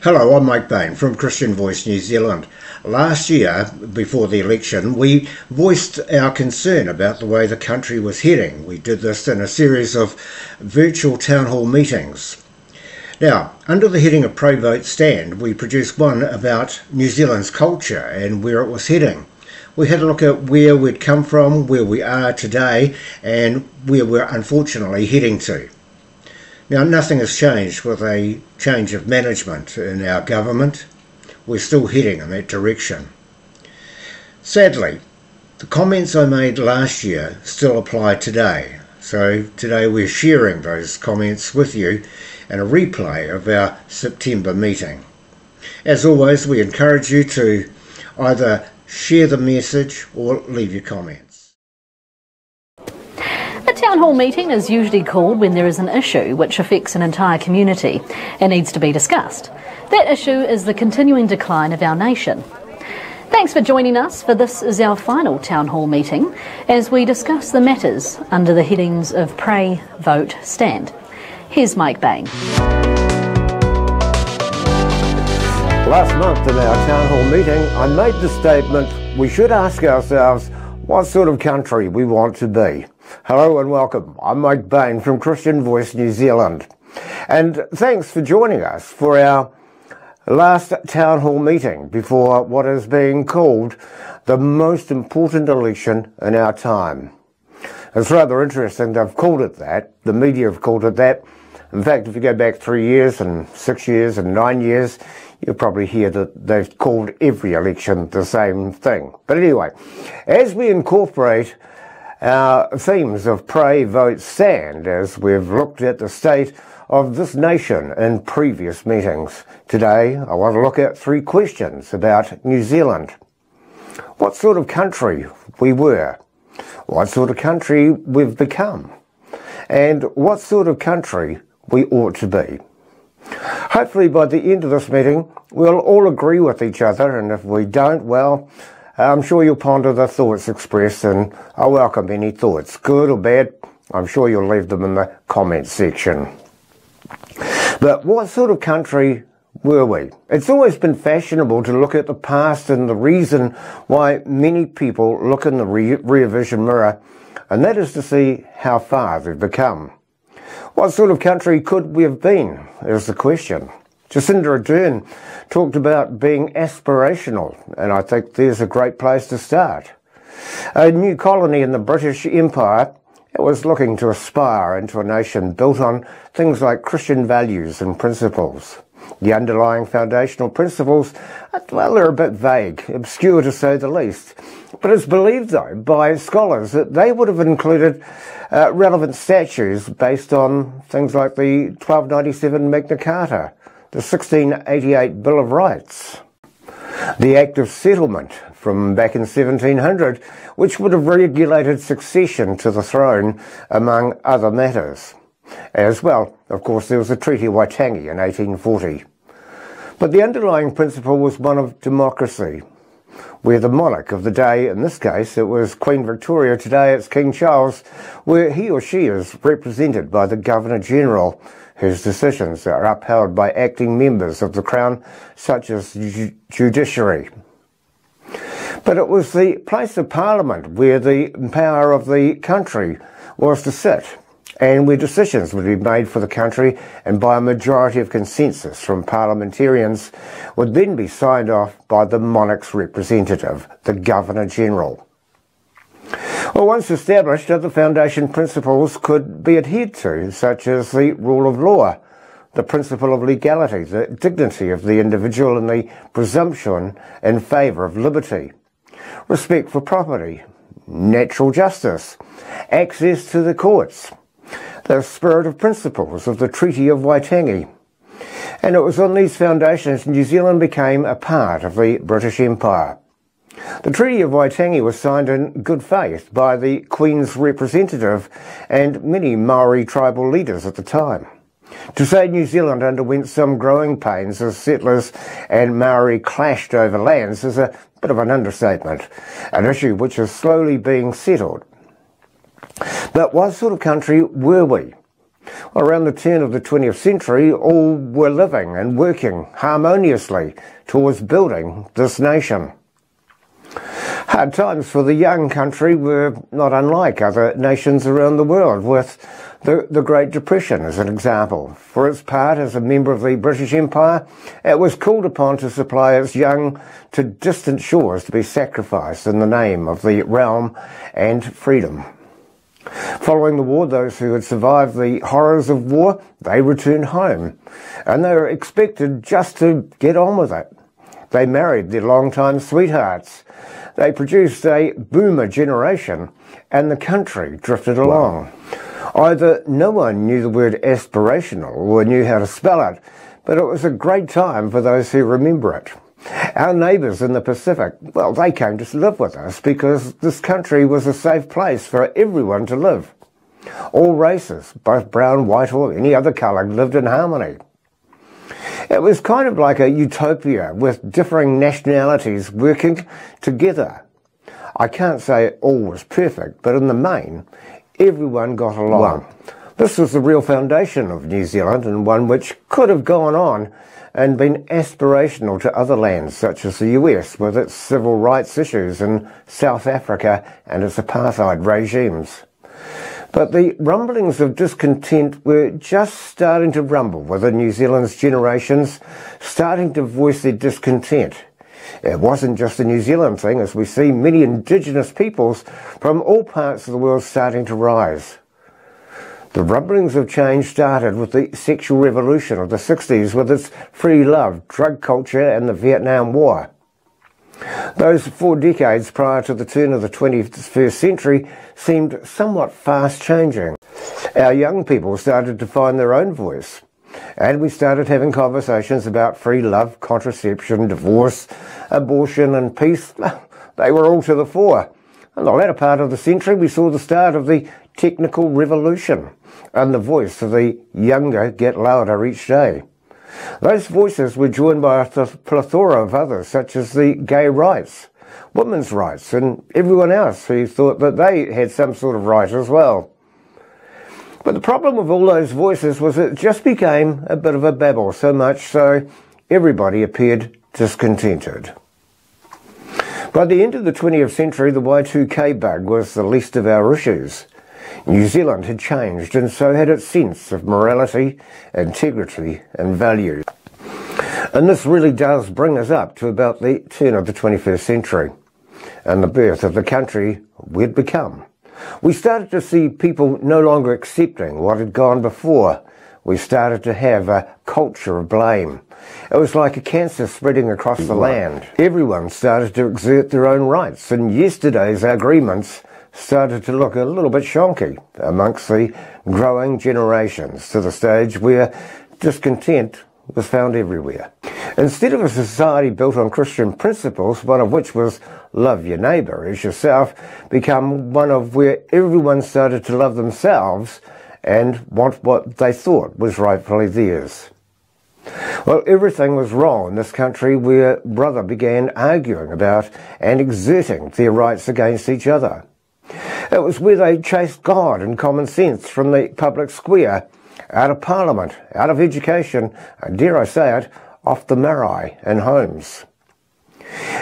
Hello, I'm Mike Bain from Christian Voice New Zealand. Last year, before the election, we voiced our concern about the way the country was heading. We did this in a series of virtual town hall meetings. Now, under the heading of Pray Vote Stand, we produced one about New Zealand's culture and where it was heading. We had a look at where we'd come from, where we are today, and where we're unfortunately heading to. Now, nothing has changed with a change of management in our government. We're still heading in that direction. Sadly, the comments I made last year still apply today. So today we're sharing those comments with you in a replay of our September meeting. As always, we encourage you to either share the message or leave your comments. A town hall meeting is usually called when there is an issue which affects an entire community and needs to be discussed. That issue is the continuing decline of our nation. Thanks for joining us, for this is our final town hall meeting as we discuss the matters under the headings of Pray, Vote, Stand. Here's Mike Bain. Last month in our town hall meeting, I made the statement we should ask ourselves what sort of country we want to be. Hello and welcome. I'm Mike Bain from Christian Voice New Zealand. And thanks for joining us for our last town hall meeting before what is being called the most important election in our time. It's rather interesting they've called it that. The media have called it that. In fact, if you go back 3 years and 6 years and 9 years, you'll probably hear that they've called every election the same thing. But anyway, as we incorporate our themes of Pray, Vote, Stand, as we've looked at the state of this nation in previous meetings, today I want to look at 3 questions about New Zealand. What sort of country we were, what sort of country we've become, and what sort of country we ought to be. Hopefully by the end of this meeting we'll all agree with each other, and if we don't, well, I'm sure you'll ponder the thoughts expressed, and I welcome any thoughts, good or bad. I'm sure you'll leave them in the comments section. But what sort of country were we? It's always been fashionable to look at the past and the reason why many people look in the rear vision mirror, and that is to see how far they've become. What sort of country could we have been, is the question. Jacinda Ardern talked about being aspirational, and I think there's a great place to start. A new colony in the British Empire, it was looking to aspire into a nation built on things like Christian values and principles. The underlying foundational principles, well, they're a bit vague, obscure to say the least. But it's believed, though, by scholars that they would have included relevant statutes based on things like the 1297 Magna Carta, the 1688 Bill of Rights, the Act of Settlement from back in 1700, which would have regulated succession to the throne, among other matters. As well, of course, there was the Treaty of Waitangi in 1840. But the underlying principle was one of democracy, where the monarch of the day, in this case it was Queen Victoria, today it's King Charles, where he or she is represented by the Governor-General, whose decisions are upheld by acting members of the Crown, such as the judiciary. But it was the place of Parliament where the power of the country was to sit, and where decisions would be made for the country and by a majority of consensus from parliamentarians would then be signed off by the monarch's representative, the Governor-General. Well, once established, other foundation principles could be adhered to, such as the rule of law, the principle of legality, the dignity of the individual and the presumption in favour of liberty, respect for property, natural justice, access to the courts, the spirit of principles of the Treaty of Waitangi. And it was on these foundations New Zealand became a part of the British Empire. The Treaty of Waitangi was signed in good faith by the Queen's representative and many Maori tribal leaders at the time. To say New Zealand underwent some growing pains as settlers and Maori clashed over lands is a bit of an understatement, an issue which is slowly being settled. But what sort of country were we? Well, around the turn of the 20th century, all were living and working harmoniously towards building this nation. Hard times for the young country were not unlike other nations around the world, with the Great Depression as an example. For its part, as a member of the British Empire, it was called upon to supply its young to distant shores to be sacrificed in the name of the realm and freedom. Following the war, those who had survived the horrors of war, they returned home, and they were expected just to get on with it. They married their long-time sweethearts. They produced a boomer generation, and the country drifted along. Either no one knew the word aspirational or knew how to spell it, but it was a great time for those who remember it. Our neighbours in the Pacific, well, they came to live with us because this country was a safe place for everyone to live. All races, both brown, white or any other colour, lived in harmony. It was kind of like a utopia with differing nationalities working together. I can't say all was perfect, but in the main, everyone got along. This was the real foundation of New Zealand, and one which could have gone on and been aspirational to other lands such as the US with its civil rights issues, and South Africa and its apartheid regimes. But the rumblings of discontent were just starting to rumble within New Zealand's generations, starting to voice their discontent. It wasn't just a New Zealand thing, as we see many Indigenous peoples from all parts of the world starting to rise. The rumblings of change started with the sexual revolution of the 60s with its free love, drug culture and the Vietnam War. Those 4 decades prior to the turn of the 21st century seemed somewhat fast changing. Our young people started to find their own voice, and we started having conversations about free love, contraception, divorce, abortion and peace. They were all to the fore. In the latter part of the century, we saw the start of the technical revolution, and the voice of the younger get louder each day. Those voices were joined by a plethora of others, such as the gay rights, women's rights, and everyone else who thought that they had some sort of right as well. But the problem with all those voices was it just became a bit of a babble, so much so everybody appeared discontented. By the end of the 20th century, the Y2K bug was the least of our issues. New Zealand had changed, and so had its sense of morality, integrity and value. And this really does bring us up to about the turn of the 21st century and the birth of the country we'd become. We started to see people no longer accepting what had gone before. We started to have a culture of blame. It was like a cancer spreading across the land. Everyone started to exert their own rights, and yesterday's agreements started to look a little bit shonky amongst the growing generations, to the stage where discontent was found everywhere. Instead of a society built on Christian principles, one of which was love your neighbour as yourself, become one of where everyone started to love themselves and want what they thought was rightfully theirs. Well, everything was wrong in this country where brother began arguing about and exerting their rights against each other. It was where they chased God and common sense from the public square, out of Parliament, out of education, and dare I say it, off the marae and homes.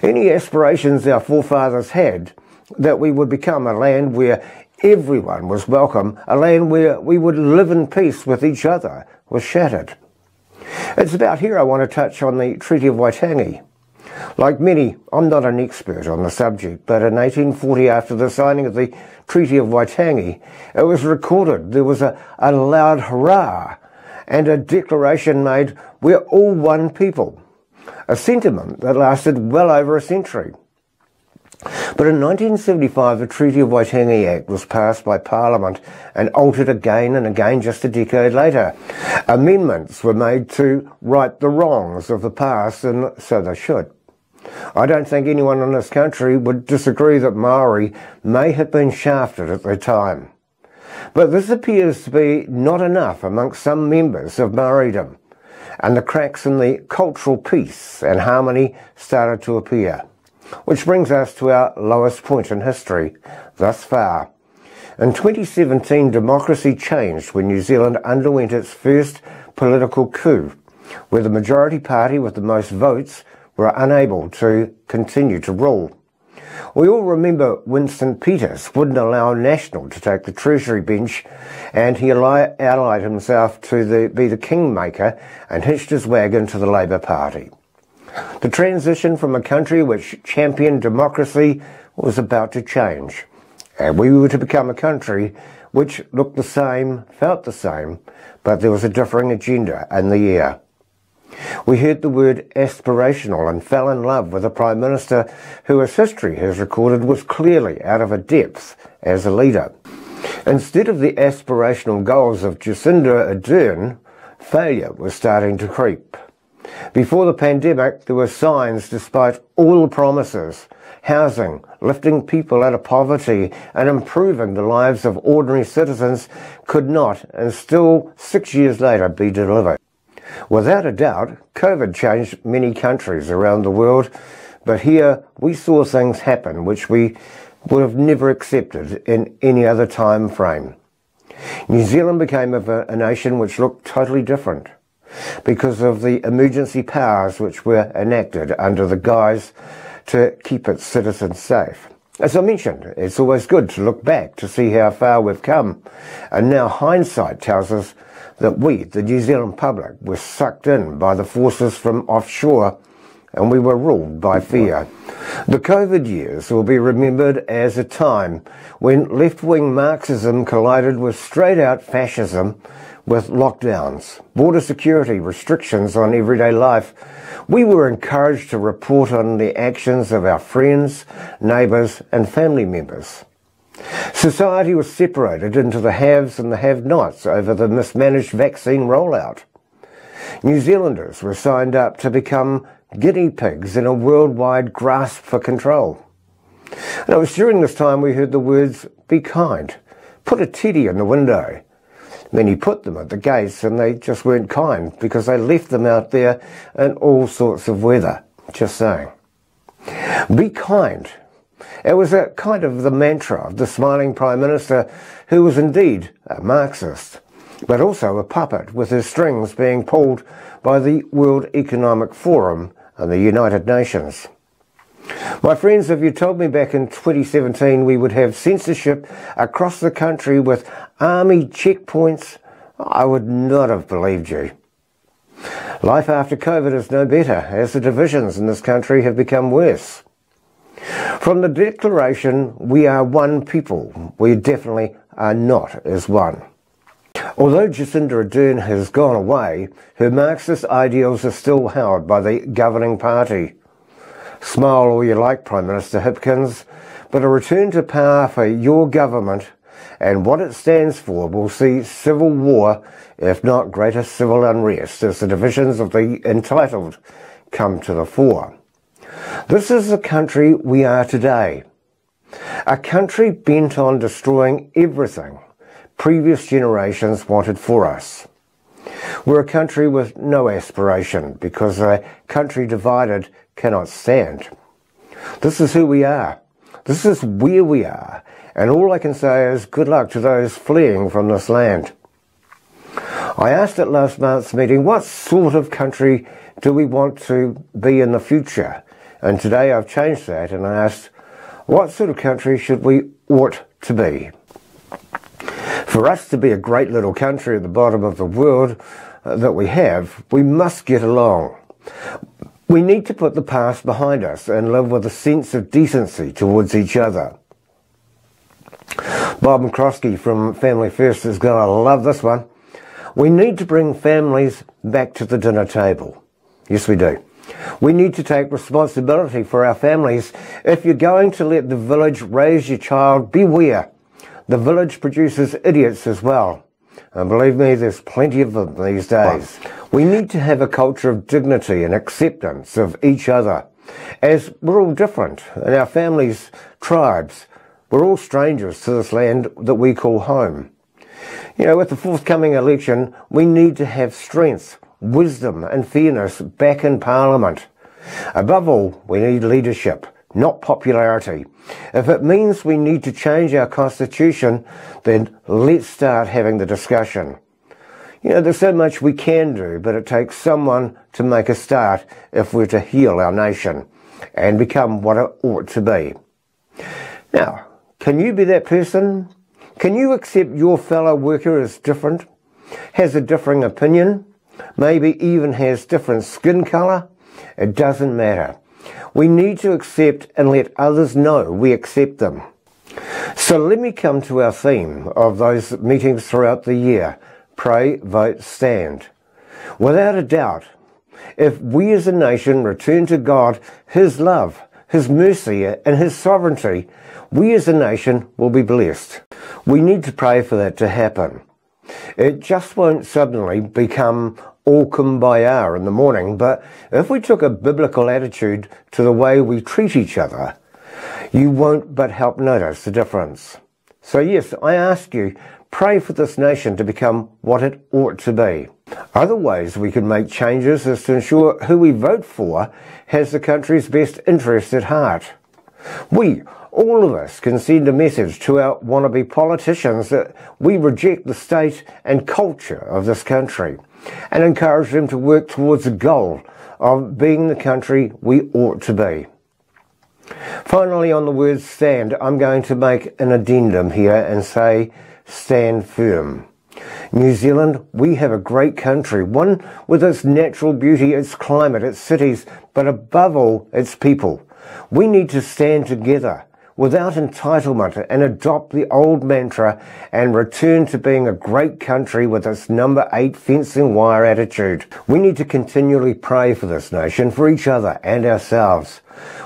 Any aspirations our forefathers had that we would become a land where everyone was welcome, a land where we would live in peace with each other, was shattered. It's about here I want to touch on the Treaty of Waitangi. Like many, I'm not an expert on the subject, but in 1840, after the signing of the Treaty of Waitangi, it was recorded there was a loud hurrah and a declaration made, we're all one people, a sentiment that lasted well over a century. But in 1975, the Treaty of Waitangi Act was passed by Parliament and altered again and again just a decade later. Amendments were made to right the wrongs of the past, and so they should. I don't think anyone in this country would disagree that Maori may have been shafted at their time. But this appears to be not enough amongst some members of Maoridom, and the cracks in the cultural peace and harmony started to appear. Which brings us to our lowest point in history thus far. In 2017, democracy changed when New Zealand underwent its first political coup, where the majority party with the most votes were unable to continue to rule. We all remember Winston Peters wouldn't allow National to take the Treasury bench, and he allied himself to be the kingmaker and hitched his wagon to the Labour Party. The transition from a country which championed democracy was about to change, and we were to become a country which looked the same, felt the same, but there was a differing agenda in the air. We heard the word aspirational and fell in love with a Prime Minister who, as history has recorded, was clearly out of a depth as a leader. Instead of the aspirational goals of Jacinda Ardern, failure was starting to creep. Before the pandemic, there were signs despite all the promises: housing, lifting people out of poverty and improving the lives of ordinary citizens could not, and still 6 years later, be delivered. Without a doubt, COVID changed many countries around the world, but here we saw things happen which we would have never accepted in any other time frame. New Zealand became a nation which looked totally different because of the emergency powers which were enacted under the guise to keep its citizens safe. As I mentioned, it's always good to look back to see how far we've come, and now hindsight tells us that we, the New Zealand public, were sucked in by the forces from offshore, and we were ruled by fear. The COVID years will be remembered as a time when left-wing Marxism collided with straight-out fascism, with lockdowns, border security, restrictions on everyday life. We were encouraged to report on the actions of our friends, neighbours and family members. Society was separated into the haves and the have-nots over the mismanaged vaccine rollout. New Zealanders were signed up to become guinea pigs in a worldwide grasp for control. And it was during this time we heard the words, "Be kind, put a teddy in the window." Many put them at the gates and they just weren't kind because they left them out there in all sorts of weather. Just saying. Be kind. It was a kind of the mantra of the smiling Prime Minister, who was indeed a Marxist, but also a puppet with his strings being pulled by the World Economic Forum and the United Nations. My friends, if you told me back in 2017 we would have censorship across the country with army checkpoints, I would not have believed you. Life after COVID is no better, as the divisions in this country have become worse. From the declaration, we are one people, we definitely are not as one. Although Jacinda Ardern has gone away, her Marxist ideals are still held by the governing party. Smile all you like, Prime Minister Hipkins, but a return to power for your government and what it stands for will see civil war, if not greater civil unrest, as the divisions of the entitled come to the fore. This is the country we are today. A country bent on destroying everything previous generations wanted for us. We're a country with no aspiration because a country divided cannot stand. This is who we are. This is where we are. And all I can say is good luck to those fleeing from this land. I asked at last month's meeting, what sort of country do we want to be in the future? And today I've changed that and I asked, what sort of country should we ought to be? For us to be a great little country at the bottom of the world that we have, we must get along. We need to put the past behind us and live with a sense of decency towards each other. Bob McCroskey from Family First is going to love this one. We need to bring families back to the dinner table. Yes, we do. We need to take responsibility for our families. If you're going to let the village raise your child, beware. The village produces idiots as well. And believe me, there's plenty of them these days. We need to have a culture of dignity and acceptance of each other, as we're all different in our families, tribes. We're all strangers to this land that we call home. You know, with the forthcoming election, we need to have strength, wisdom and fairness back in Parliament. Above all, we need leadership not popularity. If it means we need to change our constitution, then let's start having the discussion. You know, there's so much we can do, but it takes someone to make a start if we're to heal our nation and become what it ought to be. Now, can you be that person? Can you accept your fellow worker as different, has a differing opinion, maybe even has different skin colour? It doesn't matter. We need to accept and let others know we accept them. So let me come to our theme of those meetings throughout the year. Pray, vote, stand. Without a doubt, if we as a nation return to God His love, His mercy and His sovereignty, we as a nation will be blessed. We need to pray for that to happen. It just won't suddenly become all kumbaya in the morning, but if we took a biblical attitude to the way we treat each other, you won't but help notice the difference. So yes, I ask you, pray for this nation to become what it ought to be. Other ways we can make changes is to ensure who we vote for has the country's best interest at heart. We, all of us, can send a message to our wannabe politicians that we reject the state and culture of this country and encourage them to work towards the goal of being the country we ought to be. Finally, on the word stand, I'm going to make an addendum here and say, stand firm. New Zealand, we have a great country, one with its natural beauty, its climate, its cities, but above all, its people. We need to stand together without entitlement and adopt the old mantra and return to being a great country with its number 8 fencing wire attitude. We need to continually pray for this nation, for each other and ourselves.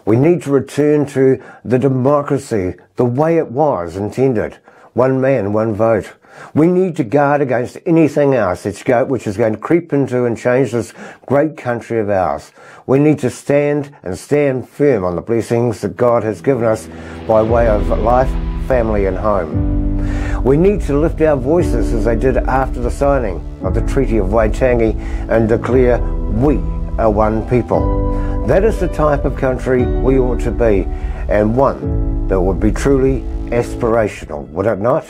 We need to return to the democracy the way it was intended. One man, one vote. We need to guard against anything else which is going to creep into and change this great country of ours. We need to stand firm on the blessings that God has given us by way of life, family and home. We need to lift our voices as they did after the signing of the Treaty of Waitangi and declare we are one people. That is the type of country we ought to be, and one that would be truly aspirational, would it not?